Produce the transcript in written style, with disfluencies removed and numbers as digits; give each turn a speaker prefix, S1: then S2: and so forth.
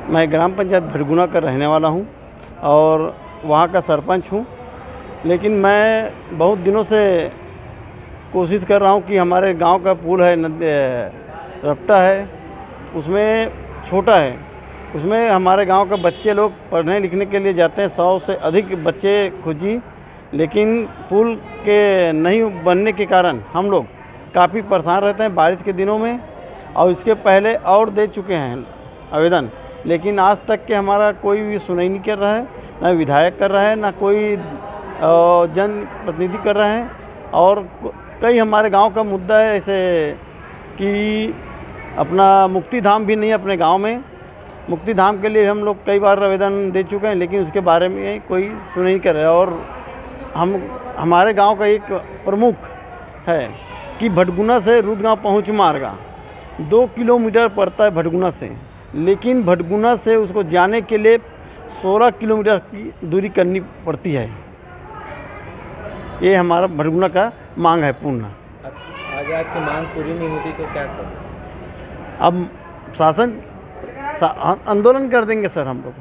S1: मैं ग्राम पंचायत भटगुना का रहने वाला हूं और वहां का सरपंच हूं। लेकिन मैं बहुत दिनों से कोशिश कर रहा हूं कि हमारे गांव का पुल है, रपटा है, उसमें छोटा है, उसमें हमारे गांव के बच्चे लोग पढ़ने लिखने के लिए जाते हैं। 100 से अधिक बच्चे खुजी, लेकिन पुल के नहीं बनने के कारण हम लोग काफ़ी परेशान रहते हैं बारिश के दिनों में। और इसके पहले और दे चुके हैं आवेदन, लेकिन आज तक के हमारा कोई भी सुनवाई नहीं कर रहा है, ना विधायक कर रहा है, ना कोई जन प्रतिनिधि कर रहे हैं। और कई हमारे गांव का मुद्दा है ऐसे कि अपना मुक्ति धाम भी नहीं है अपने गांव में। मुक्ति धाम के लिए हम लोग कई बार आवेदन दे चुके हैं, लेकिन उसके बारे में कोई सुनवाई नहीं कर रहा है। और हमारे गांव का एक प्रमुख है कि भटगुना से रुदगांव पहुँच मार्गा 2 किलोमीटर पड़ता है भटगुना से, लेकिन भटगुना से उसको जाने के लिए 16 किलोमीटर की दूरी करनी पड़ती है। ये हमारा भटगुना का मांग है पूर्ण।
S2: आगे आपकी मांग पूरी नहीं होती तो क्या करें?
S1: अब शासन आंदोलन कर देंगे सर हम लोग।